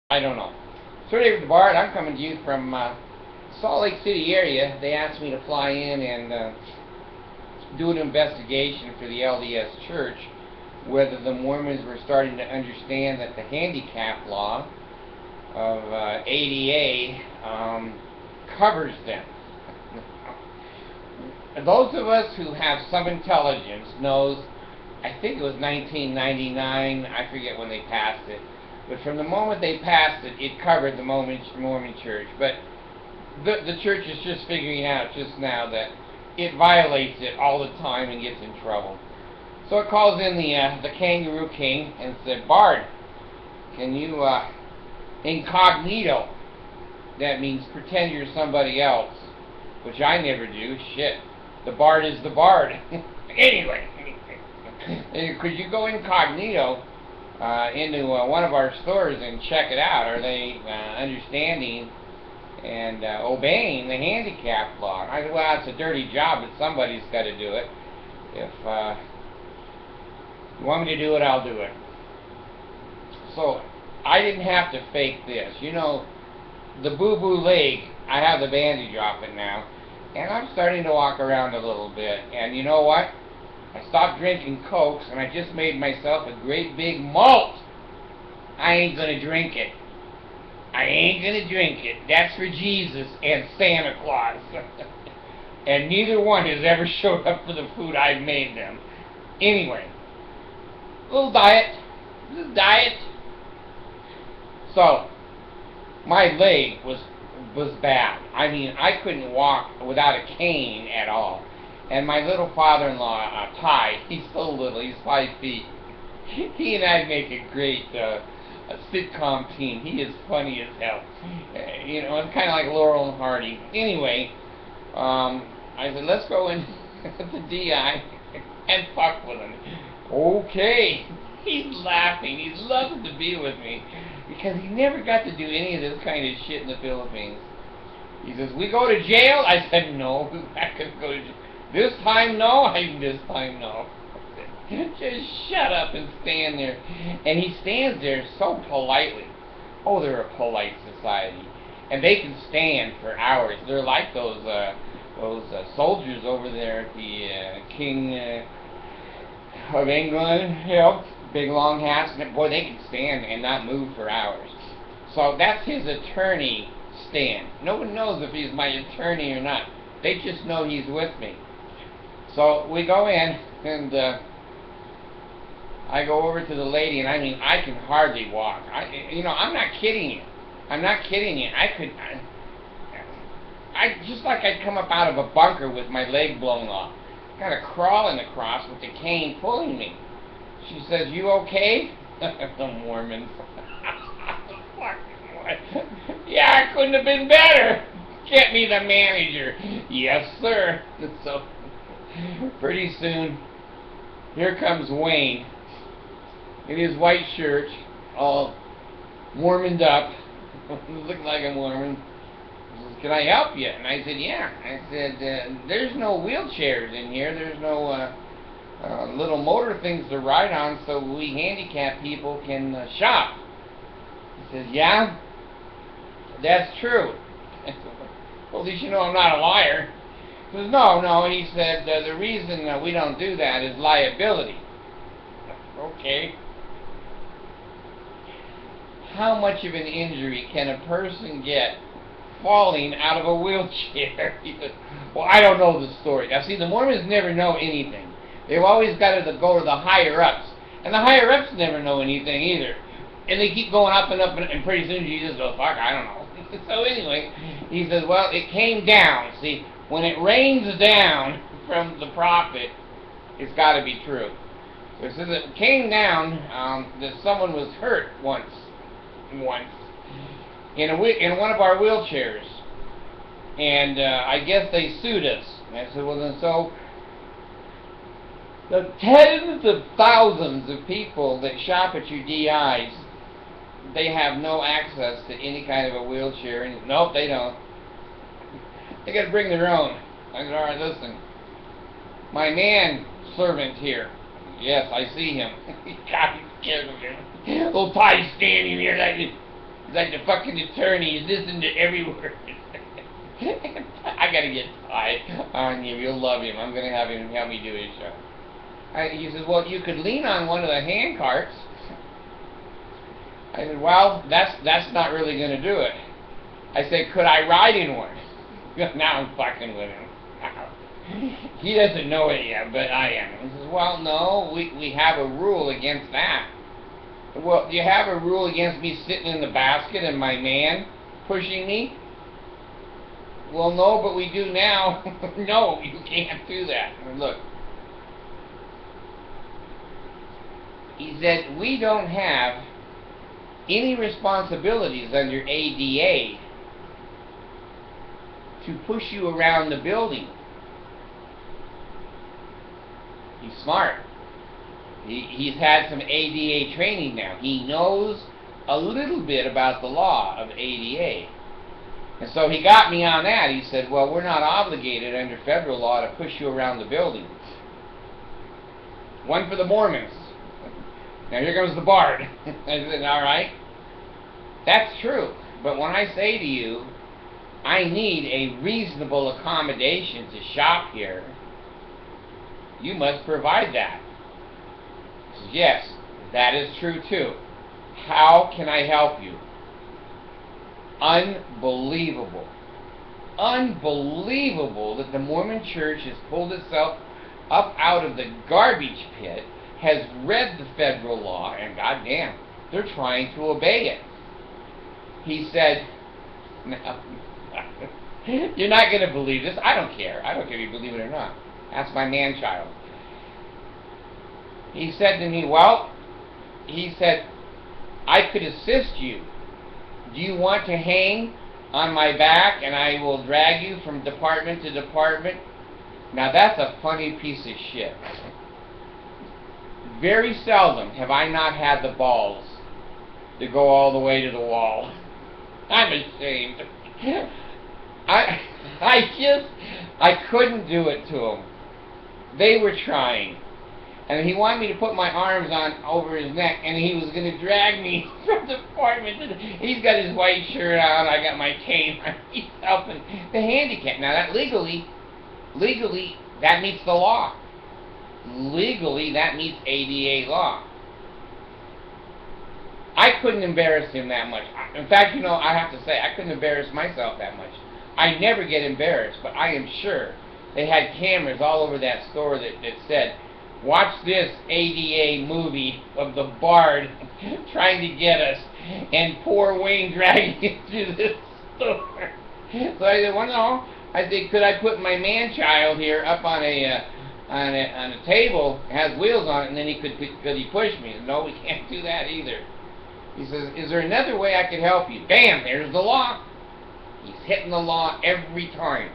I don't know. So anyway, Bart, I'm coming to you from Salt Lake City area. They asked me to fly in and do an investigation for the LDS Church, whether the Mormons were starting to understand that the handicap law of ADA covers them. Those of us who have some intelligence knows, I think it was 1999, I forget when they passed it, but from the moment they passed it, it covered the Mormon Church. But the church is just figuring out just now that it violates it all the time and gets in trouble. So it calls in the Kangaroo King and said, Bard, can you incognito? That means pretend you're somebody else, which I never do. Shit. The Bard is the Bard. Anyway, could you go incognito into one of our stores and check it out? Are they understanding and obeying the handicap law? I said, well, it's a dirty job, but somebody's got to do it. If you want me to do it, I'll do it. So I didn't have to fake this. You know, the boo-boo leg, I have the bandage off it now, and I'm starting to walk around a little bit. And you know what? I stopped drinking Cokes, and I just made myself a great big malt. I ain't gonna drink it. I ain't gonna drink it. That's for Jesus and Santa Claus. And neither one has ever showed up for the food I've made them. Anyway, little diet. So, my leg was bad. I mean, I couldn't walk without a cane at all. And my little father-in-law, Ty, he's so little, he's 5 feet. He and I make a great a sitcom team. He is funny as hell. You know, it's kind of like Laurel and Hardy. Anyway, I said, let's go in the DI and fuck with him. Okay. He's laughing. He's loving to be with me because he never got to do any of this kind of shit in the Philippines. He says, we go to jail? I said, no, we're not going to go to jail. This time, no. This time, no. Just shut up and stand there. And he stands there so politely. Oh, they're a polite society. And they can stand for hours. They're like those soldiers over there at the King of England, you know, big long hats. And boy, they can stand and not move for hours. So that's his attorney stand. No one knows if he's my attorney or not. They just know he's with me. So we go in, and I go over to the lady, and I mean, I can hardly walk. I'm not kidding you. I just like I'd come up out of a bunker with my leg blown off. Kind of crawling across with the cane pulling me. She says, you okay? The Mormons. Yeah, I couldn't have been better. Get me the manager. Yes, sir. So, pretty soon, here comes Wayne in his white shirt, all Mormoned up, looking like a Mormon. He says, can I help you? And I said, yeah. I said, there's no wheelchairs in here. There's no little motor things to ride on so we handicapped people can shop. He says, yeah, that's true. I said, well, at least you know I'm not a liar. He says, no. He said, the reason we don't do that is liability. Okay. How much of an injury can a person get falling out of a wheelchair? He said, well, I don't know the story. Now, see, the Mormons never know anything. They've always got to go to the higher-ups. And the higher-ups never know anything either. And they keep going up and up, and pretty soon Jesus goes, fuck, I don't know. So anyway, he says, well, it came down. See, when it rains down from the prophet, it's got to be true. So it says it came down that someone was hurt once in one of our wheelchairs. And I guess they sued us. And I said, well, then so the tens of thousands of people that shop at your DIs, they have no access to any kind of a wheelchair. And nope, they don't. They got to bring their own. I said, all right, listen. My man servant here. Yes, I see him. God, he's scared of him. Little Ty standing here like this. He's like the fucking attorney. He's listening to every word. I gotta get Ty on you. You'll love him. I'm gonna have him help me do his show. He says, well, you could lean on one of the hand carts. I said, well, that's not really gonna do it. I said, could I ride in one? Now I'm fucking with him. He doesn't know it yet, but I am. He says, well, no, we have a rule against that. Well, do you have a rule against me sitting in the basket and my man pushing me? Well, no, but we do now. No, you can't do that. Look. He said, we don't have any responsibilities under ADA to push you around the building. He's smart. He's had some ADA training now. He knows a little bit about the law of ADA. And so he got me on that. He said, well, we're not obligated under federal law to push you around the building. One for the Mormons. Now here comes the Bard. I said, all right. That's true. But when I say to you, I need a reasonable accommodation to shop here, you must provide that. He says, yes, that is true too. How can I help you? Unbelievable. Unbelievable that the Mormon Church has pulled itself up out of the garbage pit, has read the federal law, and goddamn, they're trying to obey it. He said, no, you're not going to believe this. I don't care. I don't care if you believe it or not. That's my man-child. He said to me, well, he said, I could assist you. Do you want to hang on my back and I will drag you from department to department? Now that's a funny piece of shit. Very seldom have I not had the balls to go all the way to the wall. I'm ashamed. I couldn't do it to them. They were trying. And he wanted me to put my arms on over his neck, and he was going to drag me from the apartment. He's got his white shirt on, I got my cane on. He's helping the handicap. Now that legally, that meets the law. Legally, that meets ADA law. I couldn't embarrass him that much. In fact, you know, I have to say, I couldn't embarrass myself that much. I never get embarrassed, but I am sure they had cameras all over that store that said, watch this ADA movie of the Bard trying to get us, and poor Wayne dragging him through this store. So I said, well, no. I said, could I put my man-child here up on a table, has wheels on it, and then could he push me? Said, no, we can't do that either. He says, is there another way I could help you? Bam, there's the law. He's hitting the law every time.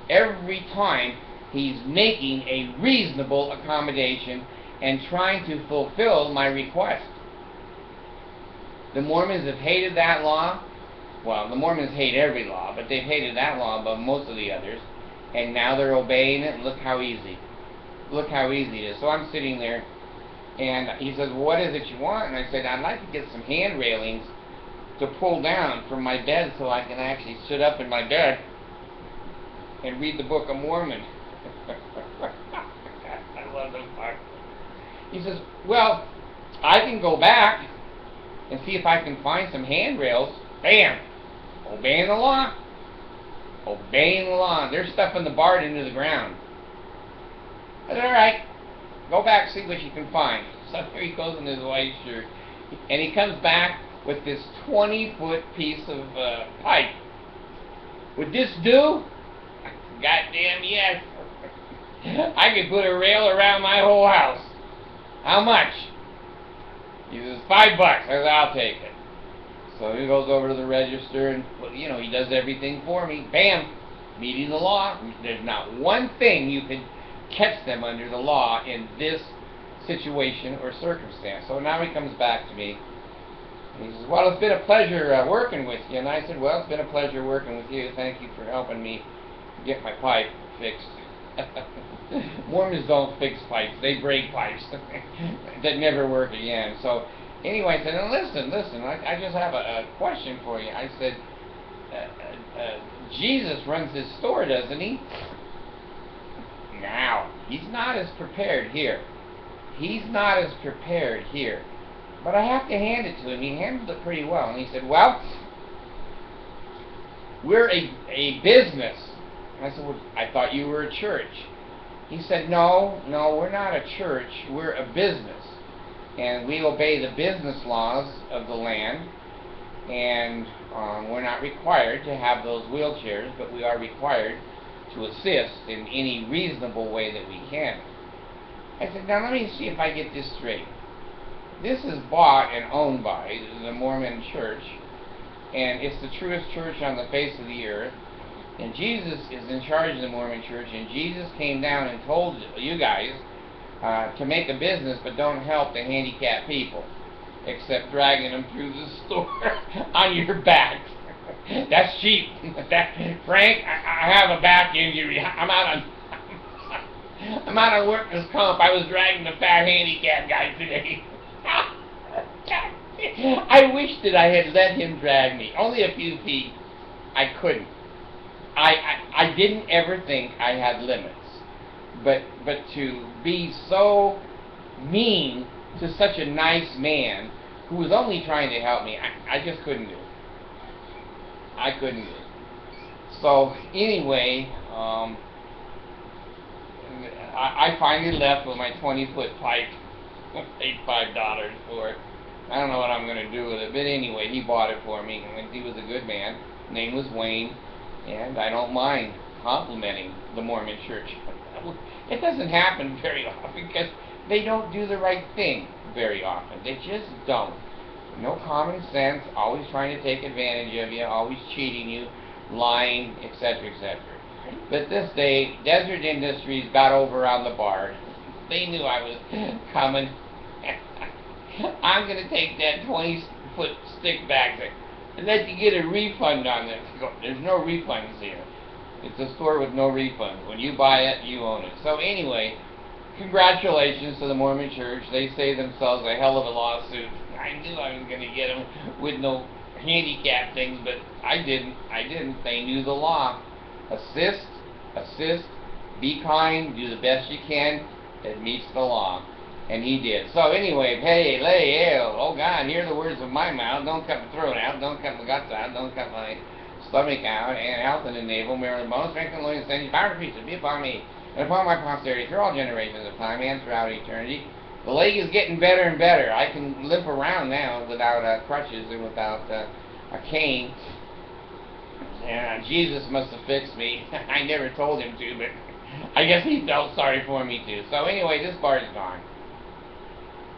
Every time he's making a reasonable accommodation and trying to fulfill my request. The Mormons have hated that law. Well, the Mormons hate every law, but they've hated that law above most of the others. And now they're obeying it, and look how easy. Look how easy it is. So I'm sitting there, and he says, well, what is it you want? And I said, I'd like to get some hand railings to pull down from my bed so I can actually sit up in my bed and read the Book of Mormon. I love this part. He says, well, I can go back and see if I can find some handrails. Bam! Obeying the law. Obeying the law. They're stuffing the Bard into the ground. I said, all right, go back, see what you can find. So here he goes in his white shirt, and he comes back with this 20-foot piece of pipe. Would this do? Goddamn yes. I could put a rail around my whole house. How much? He says, $5. I said, I'll take it. So he goes over to the register and, you know, he does everything for me. Bam! Meeting the law. There's not one thing you could catch them under the law in this situation or circumstance. So now he comes back to me and he says, well, it's been a pleasure working with you. And I said, well, it's been a pleasure working with you. Thank you for helping me get my pipe fixed. Mormons don't fix pipes. They break pipes that never work again. So Anyway, I said, "Now listen, I just have a question for you." I said, Jesus runs his store, doesn't he? Now, he's not as prepared here. He's not as prepared here. But I have to hand it to him. He handled it pretty well. And he said, "Well, we're a business." And I said, "Well, I thought you were a church." He said, No, we're not a church. We're a business. And we obey the business laws of the land. And we're not required to have those wheelchairs, but we are required to assist in any reasonable way that we can. I said, "Now let me see if I get this straight. This is bought and owned by the Mormon Church, and it's the truest church on the face of the earth, and Jesus is in charge of the Mormon Church, and Jesus came down and told you guys to make a business, but don't help the handicapped people, except dragging them through the store on your backs. That's cheap. Frank, I have a back injury. I'm out on workers' comp. I was dragging the fat handicapped guy today." I wish that I had let him drag me. Only a few feet. I couldn't. I didn't ever think I had limits. But to be so mean to such a nice man who was only trying to help me, I just couldn't do it. I couldn't do it. So anyway, I finally left with my 20-foot pipe. Paid $5 for it. I don't know what I'm going to do with it, but anyway, he bought it for me, and he was a good man. His name was Wayne, and I don't mind complimenting the Mormon Church. It doesn't happen very often because they don't do the right thing very often. They just don't. No common sense, always trying to take advantage of you, always cheating you, lying, etc., etc. But this day, Deseret Industries got over on the bar. They knew I was coming. I'm going to take that 20-foot stick back there and let you get a refund on this. There's no refunds here. It's a store with no refunds. When you buy it, you own it. So anyway, congratulations to the Mormon Church. They saved themselves a hell of a lawsuit. I knew I was going to get them with no handicap things, but I didn't. They knew the law. Assist, be kind, do the best you can. It meets the law. And he did. So anyway, hey, lay, ew, oh God, hear the words of my mouth. Don't cut my throat out. Don't cut my guts out. Don't cut my stomach out. And health in the navel, marrow and bones, strength and loins, and power and peace be upon me and upon my posterity through all generations of time and throughout eternity. The leg is getting better and better. I can limp around now without crutches and without a cane. And Jesus must have fixed me. I never told him to, but I guess he felt sorry for me too. So anyway, this bar is gone.